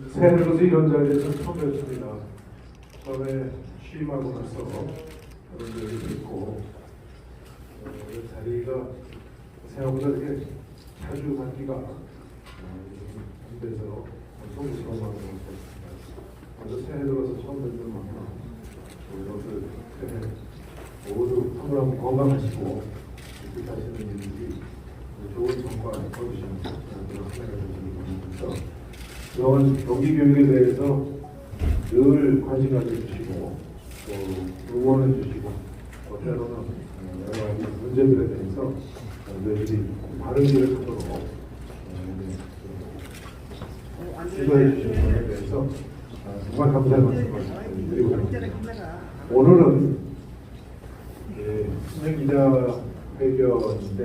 새해 들어서 이런 자리에서 처음 뵙습니다. 처음에 취임하고 나서 여러분들이 뵙고 이 자리가 생각보다 이렇게 자주 갖기가 안 돼서 성스러운 마음으로 있습니다. 먼저 새해 들어서 처음 뵙는 만큼 여러분들 새해 모두 한번 건강하시고 이렇게 하시는 일들이 좋은 성과 거두시는 그런 한 해가 되시길 바랍니다. 그동안 경기 교육에 대해서 늘 관심 가져주시고 또 응원해 주시고 때로는 여러 가지 문제들에 대해서 너희들이 바른 길을 찾도록 지도해 주시는 것에 대해서 정말 감사의 말씀을 드리고 싶습니다. 오늘은 신년 기자회견인데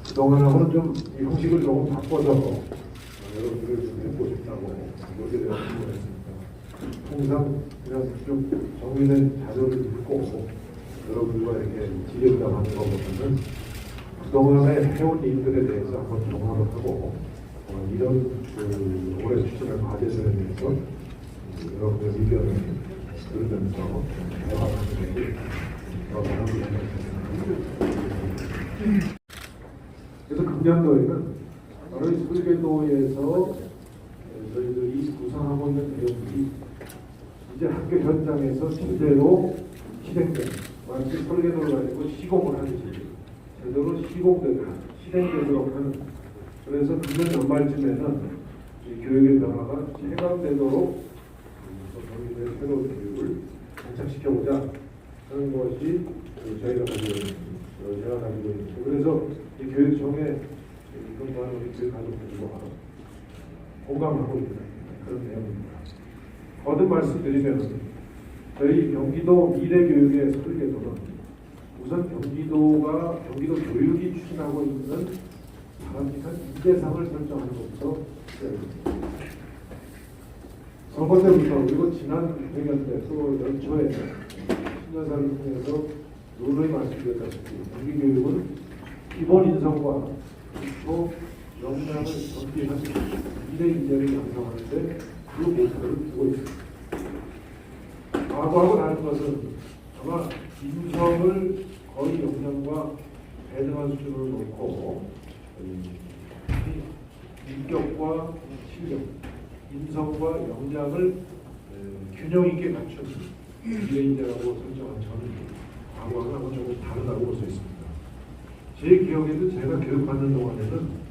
그동안하고는 좀 이 형식을 조금 바꿔서 여러분들을 좀 뵙고 싶다고 그렇게 내가 질문했습니다. 항상 그냥 좀 정리된 자료를 읽고 여러분들과 이렇게 지적하는 것보다는 그동안에 해온 일들에 대해서 한번 종합을 하고 이런 올해 추진할 과제들에 대해서 여러분의 의견을 들으면서 대화하는 것이 더 나아지는 그래서 금년도에는 바로 이 설계도에서 저희들이 구상하고 있는 내용들이 이제 학교 현장에서 제대로 실행된 마치 설계도를 가지고 시공을 하듯이 제대로 실행되도록 하는 그래서 금년 연말쯤에는 이 교육의 변화가 체감되도록 저희들의 새로운 교육을 정착시켜보자 하는 것이 제가 가지고 있습니다. 그래서 이 교육청의 이동관 우리 교육 가족들과 공감하고 있는 그런 내용입니다. 거듭 말씀드리면 저희 경기도 미래교육의 설계도는 우선 경기도 교육이 추진하고 있는 바람직한 인재상을 설정하는 것부터 시작합니다. 선거 때부터 그리고 지난 회견 때 또 연초에 신년사를 통해서 누누이 말씀드렸다시피 경기교육은 기본 인성과 기초 역량을 전개하는 미래 인재를 양성하는데 그 목표를 두고 있습니다. 과거하고 다른 것은 아마 인성을 거의 역량과 배등한 수준으로 놓고 인격과 실력, 인성과 역량을 균형 있게 갖춘 미래 인재라고 설정한 저는 과거하고 조금 다르다고 볼 수 있습니다. 제 기억에도 제가 교육받는 동안에는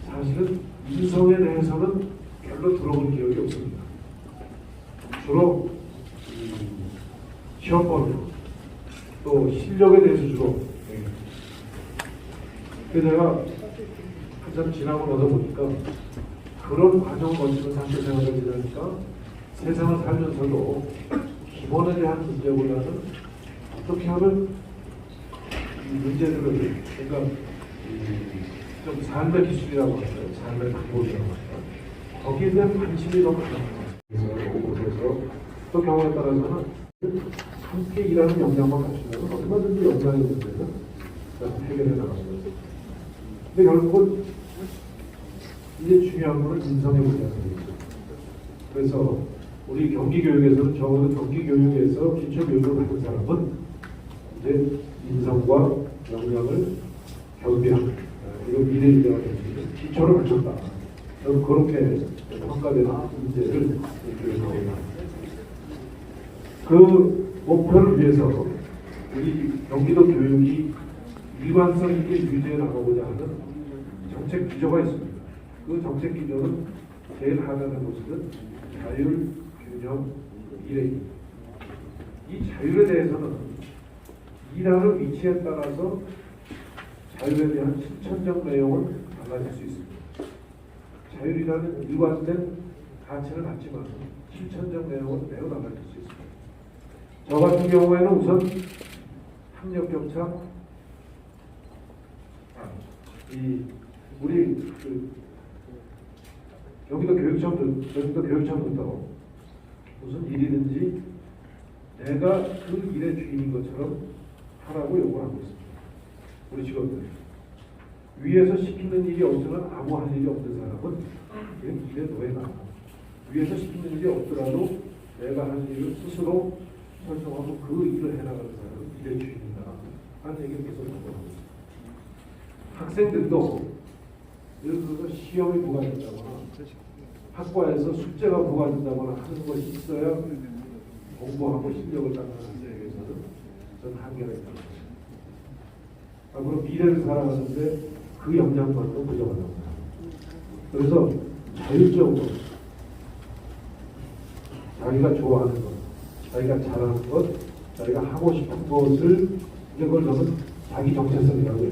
사실은 인성에 대해서는 별로 들어본 기억이 없습니다. 주로 시험 범위 또 실력에 대해서 주로 그래서 제가 한참 지나고 나서 보니까 그런 과정을 거치면서 학교 생활을 지내니까 세상을 살면서도 기본에 대한 문제보다는 어떻게 하면 이 문제들을 그러니까 좀 삶의 기술이라고 할까요? 삶의 방법이라고 할까요? 거기에 대한 관심이 너무 많아요. 그래서 또 경우에 따라서는 함께 일하는 역량만 갖추면 얼마든지 역량의 문제는 해결해 나갑니다. 근데 결국은 이제 중요한 것은 인성의 문제입니다. 그래서 우리 경기교육에서는 적어도 경기교육에서 기초교육을 받은 사람은 이제 인성과 역량을 겸비한 그리고 미래 인재가 될 수 있는 기초를 갖췄다. 그렇게 평가되는 문제를 교육하고 있습니다. 그 목표를 위해서 우리 경기도 교육이 일관성 있게 유지해 나가고자 하는 정책 기조가 있습니다. 그 정책 기조는 제일 하나는 것은 자율, 균형, 미래입니다. 이 자율에 대해서는 일하는 위치에 따라서 자율에 대한 실천적 내용은 달라질 수 있습니다. 자율이라는 일관된 가치는 같지만 실천적 내용은 매우 달라질 수 있습니다. 저 같은 경우에는 우선 학력 격차, 우리 경기도 교육청부터 무슨 일이든지 내가 그 일의 주인인 것처럼 하라고 요구하고 있습니다. 우리 직원들 위에서 시키는 일이 없으면 아무 할 일이 없는 사람은 일의 노예가 위에서 시키는 일이 없더라도 내가 할 일을 스스로 설정하고 그 일을 해나가는 사람은 일의 주인이다 하는 얘기를 계속 하고 있습니다. 학생들도 예를 들어서 시험이 부과된다거나 학과에서 숙제가 부과된다거나 하는 것이 있어야 공부하고 실력을 닦는 데에서는 저는 한계가 있다고 생각합니다. 앞으로 미래를 살아가는데 그 역량만도 부족하다고 생각합니다. 그래서 자율적으로 자기가 좋아하는 것, 자기가 잘하는 것, 자기가 하고 싶은 것을 이걸 저는 자기 정체성이라고 해요.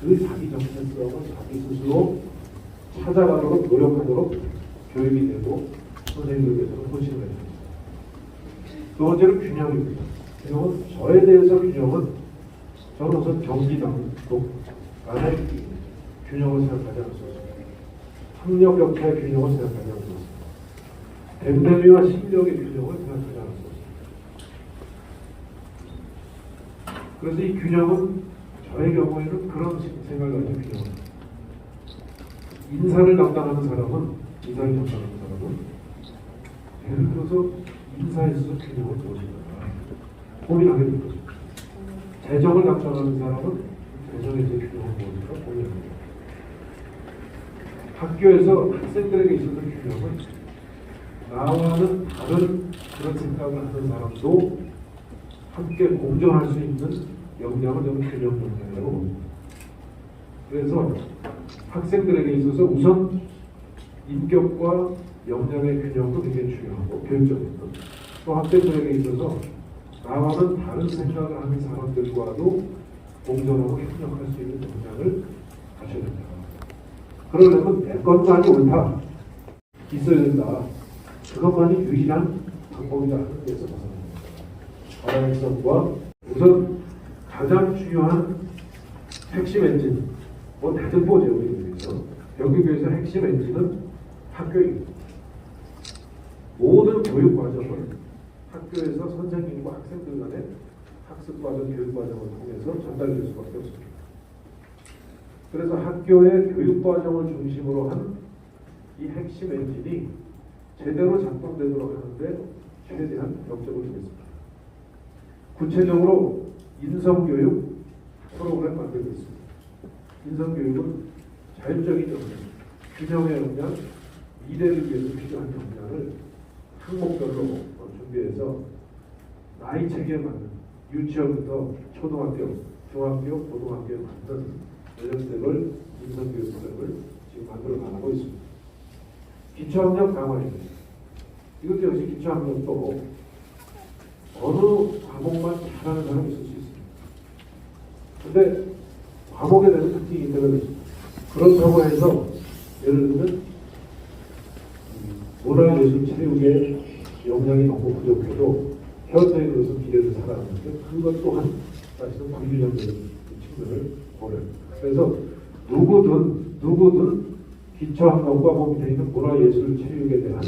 그 자기 정체성을 자기 스스로 찾아가도록 노력하도록 교육이 되고 선생님들께서는 호신을 해줍니다. 두 번째로 균형입니다. 균형은 저에 대해서 균형은 저는 우선 경기당독 간의 균형을 생각하지 않습니다. 학력 격차의 균형을 생각하지 않습니다. 댐댐이와 실력의 균형을 생각하지 않습니다. 그래서 이 균형은 저의 경우에는 그런 생각을 가지고 균형을 인사를 담당하는 사람은 예를 들어서 인사에 있어서 균형을 무엇인가 고민하게 될 거죠. 재정을 담당하는 사람은 재정에 대해 균형을 무엇인가 고민하게 됩니다. 학교에서 학생들에게 있어서 균형은 나와는 다른 그런 생각을 하는 사람도 함께 공존할 수 있는 역량을 저는 균형 역량이라고 봅니다. 그래서 학생들에게 있어서 우선 인격과 역량의 균형도 굉장히 중요하고 교육적인 것. 또 학생들에게 있어서 나와는 다른 생각을 하는 사람들과도 공존하고 협력할 수 있는 역량을 가져야 된다. 그러려면 내 것만이 옳다, 있어야 된다. 그것만이 유일한 방법이다 하는 데서 벗어납니다. 다양성과 우선 가장 중요한 핵심 엔진, 대등보 제도에 대해서 경기교에서 핵심 엔진은 학교입니다. 모든 교육 과정은 학교에서 선생님과 학생들 간의 학습 과정, 교육 과정을 통해서 전달될 수밖에 없습니다. 그래서 학교의 교육 과정을 중심으로 한 이 핵심 엔진이 제대로 작동되도록 하는데 최대한 역적을 주겠습니다. 구체적으로 인성교육 프로그램 만들고 있습니다. 인성교육은 자율적인 역량, 균형의 역량, 미래를 위해서 필요한 역량을 항목별로 준비해서 나이 체계에 맞는 유치원부터 초등학교, 중학교, 고등학교에 맞는 연령대별 인성교육 프로그램을 지금 만들어 나가고 있습니다. 기초학력 강화입니다. 이것도 역시 기초학력도 어느 과목만 잘하는 사람이 있을 수 있습니다. 그런데 과목에 대한 특징이 있다고 했습니다. 그렇다고 해서 예를 들면 문화예술 체육의 역량이 너무 부족해도 현대에 그래서 미래를 살아가는데 그것 또한 사실은 불균형적인 측면을 보여요. 그래서 누구든 기초학력과 밑에 있는 문화예술 체육에 대한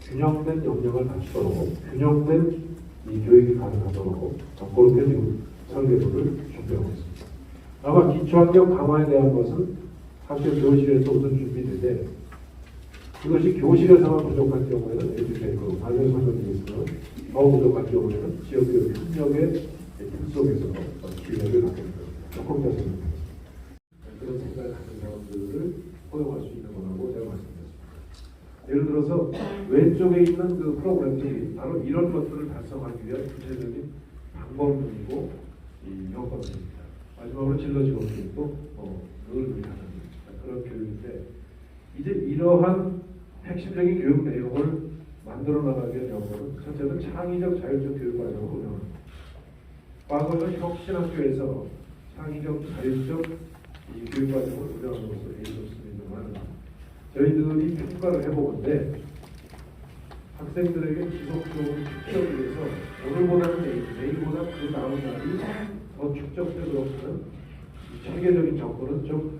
균형된 역량을 갖추도록 균형된 이 교육이 가능하도록 그렇게 지금 설계도를 준비하고 있습니다. 아마 기초학력 강화에 대한 것은 학교 교실에서 우선 준비되되 이것이 교실에서만 부족할 경우에는 에듀테이크로 관련 설명드리겠지만 더 부족할 경우에는 지역교육 협력의 틀 속에서 기회를 갖게 됩니다. 조금 더 설명드리겠습니다. 그런 생각을 하는 사람들을 포용할 수 있는 거라고 제가 말씀드렸습니다. 예를 들어서 왼쪽에 있는 그 프로그램들이 바로 이런 것들을 달성하기 위한 구체적인 방법들이고 이 여건들입니다. 마지막으로 진로직업교육도 늘 위하는 그런 교육인데 이제 이러한 핵심적인 교육 내용을 만들어 나가기 위한 연구는 첫째는 창의적 자율적 교육 과정을 운영합니다. 과거는 혁신학교에서 창의적 자율적 이 교육 과정을 운영하는 것으로 되어있었습니다만 저희들이 평가를 해보건데 학생들에게 지속적으로 축적을 위해서 오늘보다는 내일보다 그 다음 날이 더 축적되도록 하는 체계적인 접근은 좀